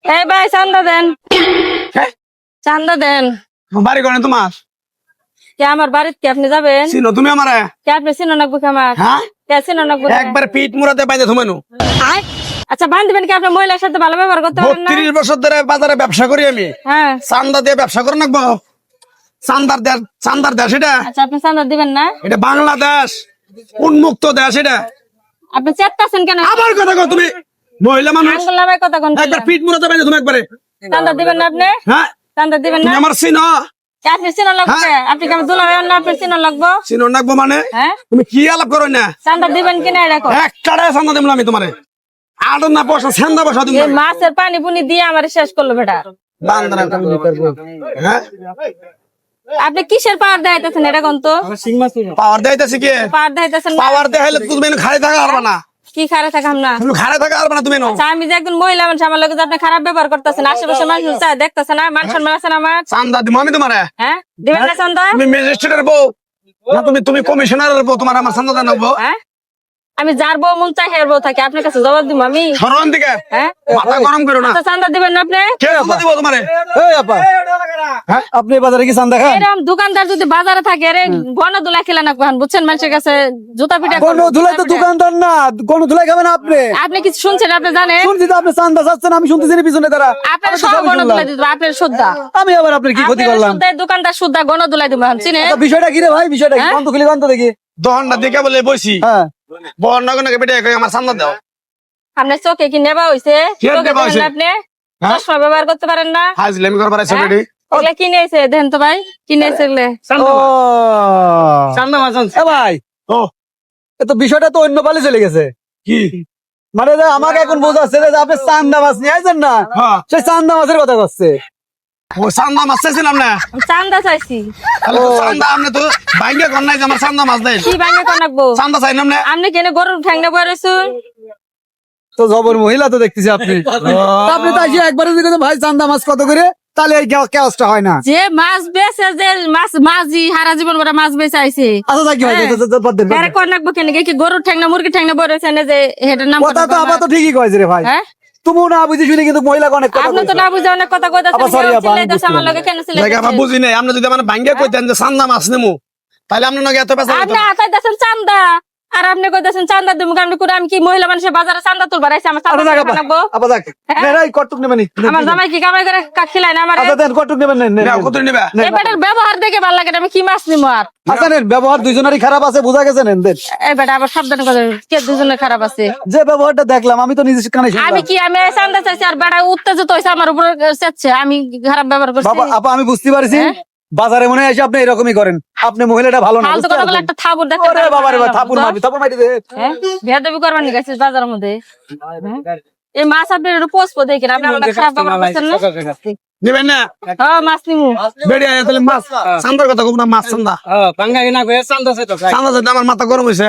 এই ভাই চান্দা দেন, হ্যাঁ চান্দা দেন। বাড়ি করে তোমার কে আমার বাড়িতে কি আপনি যাবেন? চিনো তুমি আমারে? কে আপনি চিনো নাকবো কে আমার? হ্যাঁ কে চিনো নাকবো কে? একবার পিঠ মুড়াতে পাইতে তোমানু আয়। আচ্ছা বান দিবেন কি? আপনি মহিলার সাথে ভালো ব্যবহার করতে পারেন না? 32 বছর ধরে বাজারে ব্যবসা করি আমি। হ্যাঁ। চান্দা দিয়ে ব্যবসা করে নাকবো? চান্দার দেশ এটা? আচ্ছা আপনি চান্দা দিবেন না? এটা বাংলাদেশ, উন্মুক্ত দেশ এটা। আপনি চেত্তাছেন কেন? আবার কথা কও তুমি, মহিলা মানুষ আঙ্গুল নামায় কথা কোন? একবার পিঠ মুড়াতে পাইতে তুমি একবারে। চান্দা দিবেন না আপনি? হ্যাঁ চান্দা দিবেন তুমি না? আমার চিনো? কে আপনি চিনো লাগবো কে? আপনি কি আমার দুলা ভাই না? আপনি চিনো লাগবো? চিনো নাকবো মানে হ্যাঁ। তুমি কি আলাপ করো না? চান্দা দিবেন কিনা এটা কও। একটা চান্দা দিলাম আমি তোমারে। আর না পয়সা ছান্দা পয়সা তুমি এই মাছের পানি পুনি দিয়ে আমার শেষ করলো বেটা। বান্দরা কামনি করবো। হ্যাঁ আপনি কিসের পাওয়ার দেখাইতেছেন এটা কোন তো? পাওয়ার দেইতাছি কি? পাওয়ার দেখাইতেছেন না? পাওয়ার দেখাইলে তুমি খাড়ে থাকা পারবা না। কি খারাপ থাকাম না? তুমি খাড়ে থাকা পারবা না তুমি নো। আচ্ছা, আমি যে একজন মহিলা মানুষ, আমার লোক আপনি খারাপ ব্যবহার করতেছেন, আশেপাশে মানুষ দেখতেছে না, মান সম্মান আছে না আমার? চান্দা দিমু আমি তোমারে। হ্যাঁ দিবেন না চান্দা? তুমি ম্যাজিস্ট্রেটের বউ না, তুমি কমিশনারের বউ, তোমার আমার চান্দা দেন বউ। হ্যাঁ আমি যার বউ মন চাই হের বউ থাকি, আপনার কাছে জবাব দিব আমি? সরন দিকে হ্যাঁ মাথা গরম করো না। আচ্ছা চান্দা দিবেন না আপনি? কে চান্দা দিব তোমারে? এই আপা, হ্যাঁ আপনি বাজারে কি চান্দা খান? এরকম দোকানদার যদি বাজারে থাকে রে গণ দুলা খেলে না কখন বুঝছেন, মানুষের কাছে জুতা পিটা কোন ধুলাই তো দোকানদার না, কোন ধুলাই খাবেন আপনি? আপনি কিছু শুনছেন? আপনি জানেন শুনছি তো আপনি চান্দা চাচ্ছেন, আমি শুনতেছি না পিছনে তারা। আপনার আমি তো সব সবই গণ শুনলাম। দুলাই দিব, আপনার শুদ্ধা আমি আবার আপনার কি ক্ষতি আপনার করলাম? শুদ্ধা, দোকানদার শুদ্ধা গণ দুলাই দিব চিনে? আচ্ছা, বিষয়টা কি রে ভাই? বিষয়টা কি? হ্যাঁ? গন্ত খুলি গন্ত দেখি। দহনটা দিকে বলে বইছি হ্যাঁ, বর নগনকে বেটে কই আমার চান্দা দাও। আপনার চোখে কি নেবা হইছে? কি আর চোখে নেবা দেখেন হইছে? না আপনি হ্যাঁ? চশমা ব্যবহার করতে পারেন না? হাজলামি করবার আছে হ্যাঁ? বেটি। এগুলা কিনে আইছে দেন তো ভাই, কিনে আইছে এগুলা। ও চান্দা মাছ এ ভাই, ও এ তো বিষয়টা তো অন্য পালে চলে গেছে। কি? মানে যে আমাকে এখন বোঝাচ্ছে যে আপনি চান্দা মাছ নিয়ে আইছেন না, হ্যাঁ সেই চান্দা মাছের কথা করছে। ও চান্দা মাছ চাইছিলাম না। আমি চান্দা চাইছি। তাহলে তো চান্দা আপনি তো ভাঙ্গে কর নাই যে আমার চান্দা মাছ দেন। কি ভাঙে কোন রাখবো? চান্দা চাইলাম না। আপনি কেন গরুর ঠ্যাংটা বয়ে রয়েছুন? তো জবর মহিলা তো দেখতেছি আপনি। তা আপনি তো এসে একবারে যদি ভাই চান্দা মাছ কত করে, তাহলে এই কেওসটা হয় না। যে মাছ বেচে, যে মাঝি হারা জীবন করে মাছ বেচে আইছে, আচ্ছা থাকি ভাই, হ্যাঁ। বাদ দেন, বাদ এরা দেন। কোন রাখবো কেন? কি গরুর ঠ্যাং না মুরগির ঠ্যাং না বয়ে রয়েছে না, যে হেটার নাম কথা তো আবার তো ঠিকই কয়েছে রে ভাই। হ্যাঁ তুমিও না বুঝি শুনি কিন্তু মহিলাকে অনেক কথা আপনি তো কইছো। না বুঝে অনেক কথা আবার sorry কইতাছেন, আপা, আমি চিল্লাইতাছে আমার লগে কেন জায়গা চিল্লাইতাছেন? আমরা বুঝি নাই। আপনি যদি আমার ভাঙ্গে কইতেন যে চান্দা মাছ নেমু, তাহলে আপনার নাকি এত পেশা আপনি আতাইতাছেন চান্দা, আর আপনি কইতাছেন চান্দা দিমু। আপনি করে আমি কি মহিলা মানুষের বাজারে চান্দা তুলবার আইছি? আমার আচ্ছা চান্দা থাক আপা, রাখবো? আপা থাক। হ্যাঁ? নেন, এই কটুক নেবেন নি। আমার জামাই কি কামাই করে খিলাই না আমার? আচ্ছা দেন, কটুক নেবেন, নেন, নেন, নেন। কত নিবা? এই বেটার ব্যবহার দেখে ভালো লাগে না, আমি কি মাছ নিমু আর? আচ্ছা নেন, ব্যবহার দুইজনেরই খারাপ আছে, বোঝা গেছে, নেন দেন। এই বেটা আবার সাবধানে কথা, কে দুজনে খারাপ আছে? যে ব্যবহারটা দেখলাম আমি তো নিজে কানে শুনলাম। আমি কি আমি চান্দা চাইছি আর বেটা উত্তেজিত হয়েছে আমার উপর চেচ্ছে, আমি খারাপ ব্যবহার করছি? বাবা আপা আমি বুঝতে পারছি, হ্যাঁ? বাজারে মনে হয় এসে আপনি এরকমই করেন। আপনি মহিলাটা ভালো না, ফালতু বুঝতে কথা বলে পারছেন? একটা থাপুর দেখতে ওরে বাবা রে বাবা, থাপুর মারবি, থাপুর মারি দে। হ্যাঁ বেয়াদবি করবার নিয়ে গেছিস বাজারের মধ্যে? হ্যাঁ? এই মাছ আপনি একটু পোস্ট দেখেন, আপনি আমার খারাপ ব্যবহার করছেন না? নিবেন না? হ্যাঁ মাছ নিমু। বেড়ে আয় তাহলে মাছ চান্দার কথা কব না, মাছ চান্দা। চান্দা চাইতে আমার মাথা গরম হয়েছে।